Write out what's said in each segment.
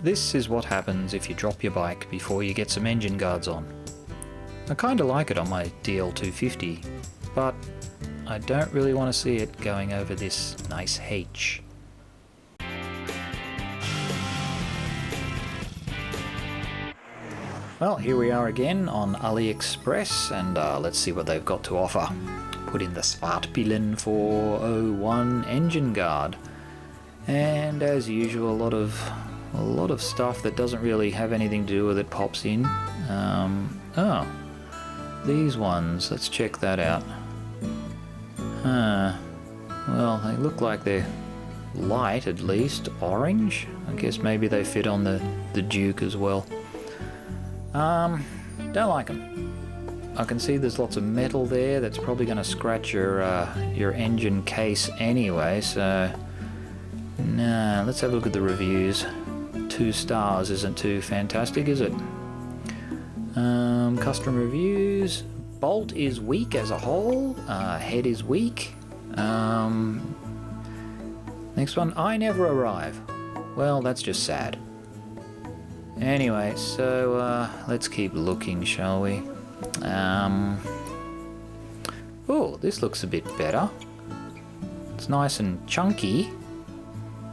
this is what happens if you drop your bike before you get some engine guards on. I kinda like it on my DL250, but I don't really want to see it going over this nice H. Well, here we are again on AliExpress, and let's see what they've got to offer. Put in the Svartpilen 401 engine guard, and as usual, a lot of stuff that doesn't really have anything to do with it pops in. Oh, these ones. Let's check that out. Well, they look like they're light, at least orange. I guess maybe they fit on the Duke as well. Don't like them. I can see there's lots of metal there that's probably going to scratch your engine case anyway, so nah, let's have a look at the reviews. 2 stars isn't too fantastic, is it? Custom reviews. Bolt is weak as a whole. Head is weak. Next one, I never arrive. Well, that's just sad. Anyway, so let's keep looking, shall we? Oh, this looks a bit better. It's nice and chunky.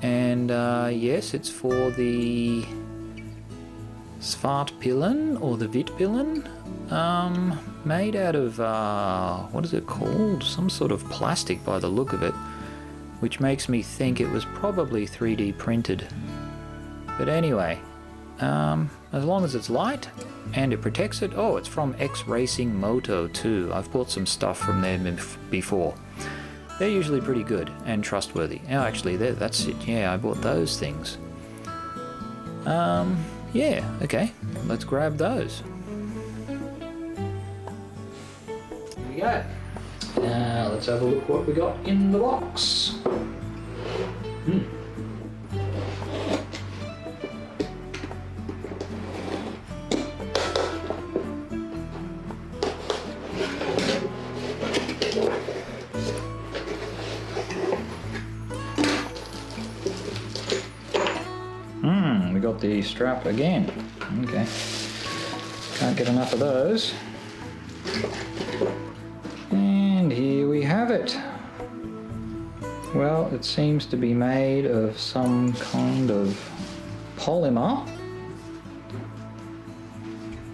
And yes, it's for the Svartpilen or the Vitpilen. Made out of, what is it called? Some sort of plastic by the look of it, which makes me think it was probably 3D printed. But anyway, as long as it's light and it protects it. Oh, it's from X Racing Moto too. I've bought some stuff from them before. They're usually pretty good and trustworthy. Oh, actually, that's it. Yeah, I bought those things. Yeah, okay. Let's grab those. Here we go. Now, let's have a look what we got in the box. We got the strap again. Okay. Can't get enough of those. And here we have it. Well, it seems to be made of some kind of polymer.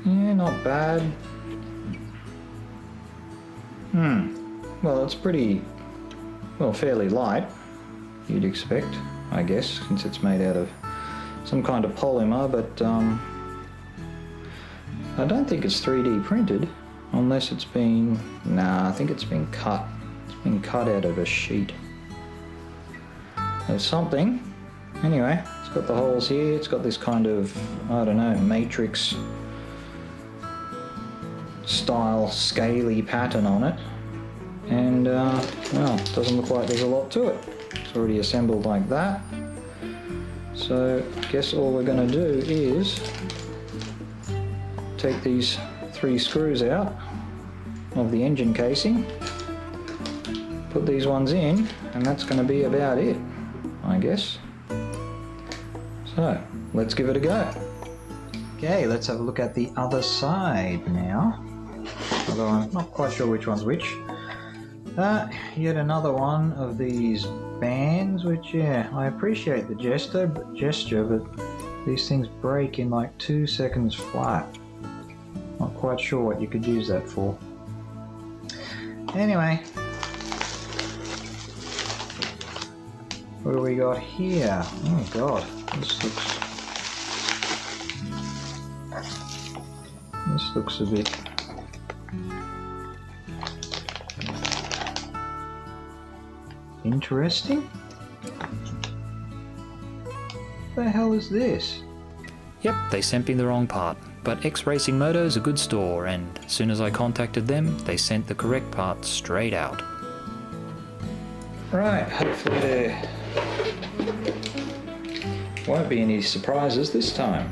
Yeah, not bad. Well, it's pretty, well, fairly light, you'd expect, I guess, since it's made out of some kind of polymer, but I don't think it's 3D printed, unless it's been, nah, I think it's been cut. It's been cut out of a sheet of something. Anyway, it's got the holes here, it's got this kind of, I don't know, matrix style scaly pattern on it, and well, it doesn't look like there's a lot to it. It's already assembled like that. So I guess all we're going to do is take these 3 screws out of the engine casing, put these ones in, and that's going to be about it, I guess. So let's give it a go. Okay, let's have a look at the other side now, although I'm not quite sure which one's which. Yet another one of these bands, which, yeah, I appreciate the gesture, but these things break in like 2 seconds flat. Not quite sure what you could use that for. Anyway, what do we got here? Oh god, this looks a bit interesting. What the hell is this? Yep, they sent me the wrong part, but X Racing Moto is a good store, and as soon as I contacted them, they sent the correct part straight out. Right, hopefully there won't be any surprises this time.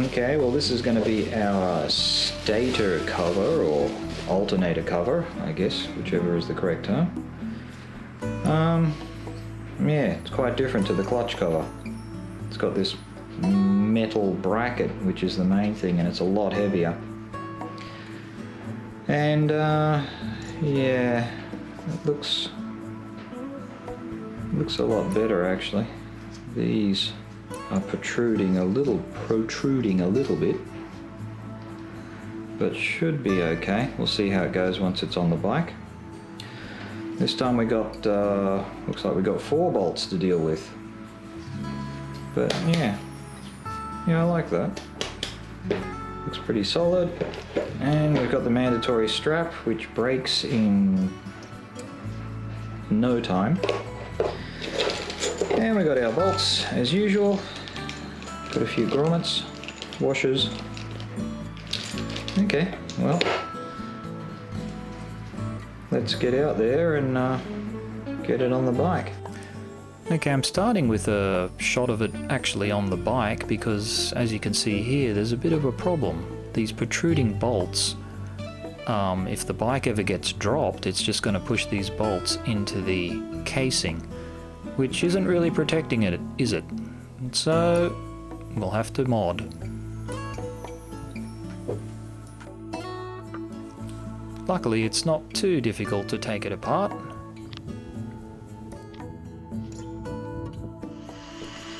Okay, well this is going to be our Stator cover, or alternator cover, I guess, whichever is the correct term. Yeah, it's quite different to the clutch cover. It's got this metal bracket, which is the main thing, and it's a lot heavier. And yeah, it looks a lot better actually. These are protruding a little bit, but should be okay. We'll see how it goes once it's on the bike. This time we got, looks like we got 4 bolts to deal with. But yeah, I like that. Looks pretty solid. And we've got the mandatory strap, which breaks in no time. And we got our bolts as usual. Got a few grommets, washers. Okay, well, let's get out there and get it on the bike. Okay, I'm starting with a shot of it actually on the bike because, as you can see here, there's a bit of a problem. These protruding bolts, if the bike ever gets dropped, it's just going to push these bolts into the casing, which isn't really protecting it, is it? So we'll have to mod. Luckily, it's not too difficult to take it apart.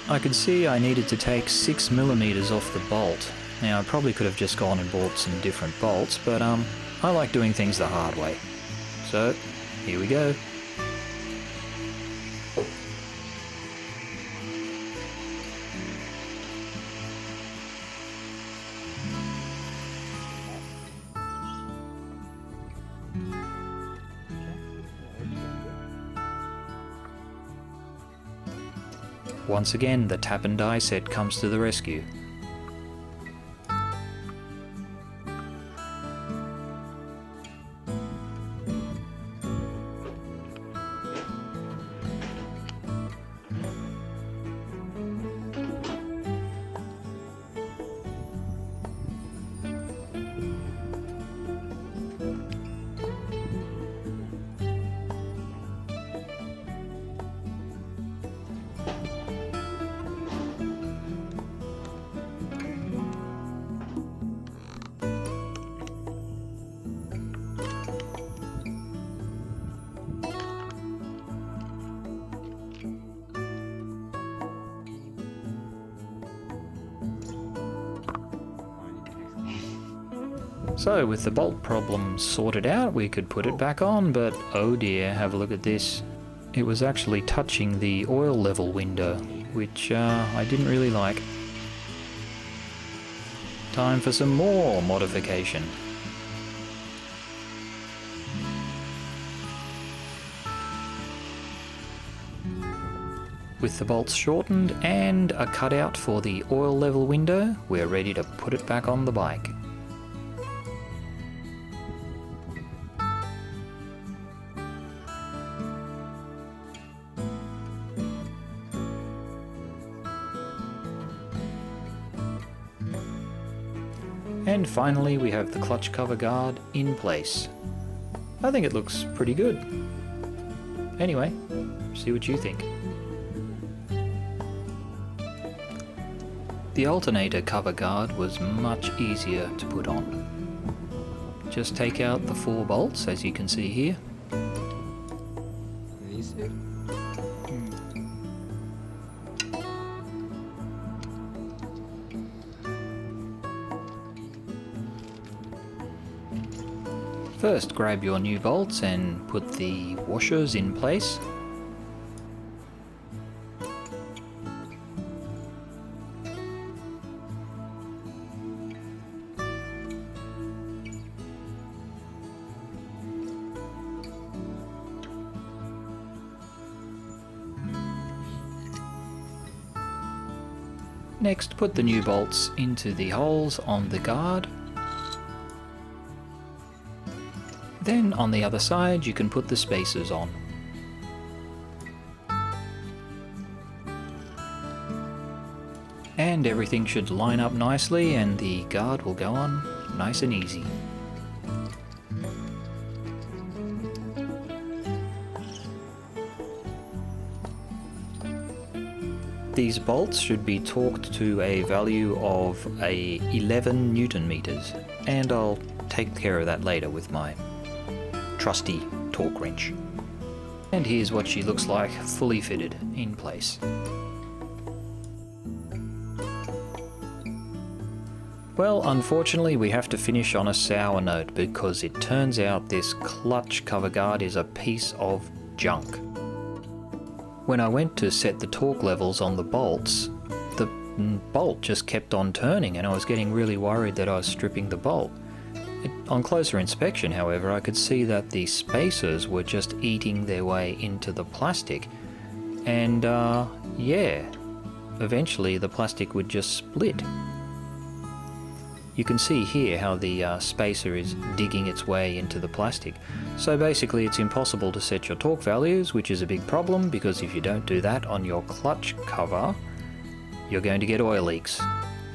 I could see I needed to take 6mm off the bolt. Now, I probably could have just gone and bought some different bolts, but I like doing things the hard way. So, here we go. Once again, the tap and die set comes to the rescue. So, with the bolt problem sorted out, we could put it back on, but oh dear, have a look at this. It was actually touching the oil level window, which I didn't really like. Time for some more modification. With the bolts shortened and a cutout for the oil level window, we're ready to put it back on the bike. And finally, we have the clutch cover guard in place. I think it looks pretty good. Anyway, see what you think. The alternator cover guard was much easier to put on. Just take out the 4 bolts, as you can see here. First, grab your new bolts and put the washers in place. Next, put the new bolts into the holes on the guard. Then on the other side you can put the spacers on. And everything should line up nicely and the guard will go on nice and easy. These bolts should be torqued to a value of 11 Newton meters, and I'll take care of that later with my trusty torque wrench. And here's what she looks like fully fitted in place. Well, unfortunately we have to finish on a sour note because it turns out this clutch cover guard is a piece of junk. When I went to set the torque levels on the bolts, the bolt just kept on turning and I was getting really worried that I was stripping the bolt. On closer inspection, however, I could see that the spacers were just eating their way into the plastic, and yeah, eventually the plastic would just split. You can see here how the spacer is digging its way into the plastic. So basically it's impossible to set your torque values, which is a big problem because if you don't do that on your clutch cover, you're going to get oil leaks.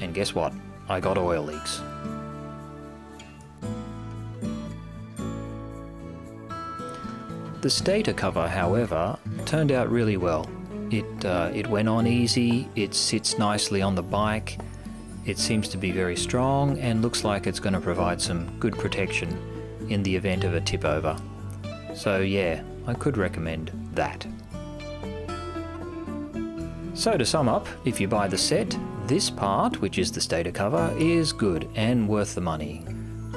And guess what? I got oil leaks. The Stator cover, however, turned out really well. It went on easy, it sits nicely on the bike, it seems to be very strong and looks like it's going to provide some good protection in the event of a tip over. So yeah, I could recommend that. So to sum up, if you buy the set, this part, which is the Stator cover, is good and worth the money.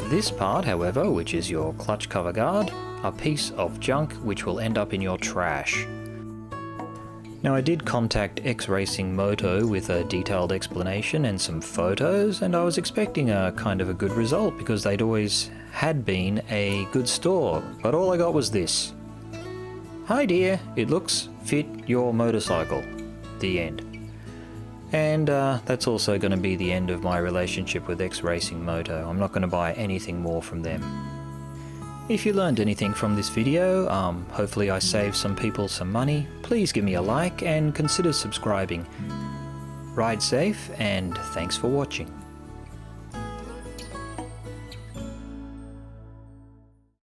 This part, however, which is your clutch cover guard, a piece of junk which will end up in your trash. Now I did contact X Racing Moto with a detailed explanation and some photos, and I was expecting a kind of a good result because they'd always had been a good store, but all I got was this. Hi dear, it looks fit your motorcycle. The end. And that's also going to be the end of my relationship with X Racing Moto. I'm not going to buy anything more from them. If you learned anything from this video, hopefully I saved some people some money, please give me a like and consider subscribing. Ride safe and thanks for watching.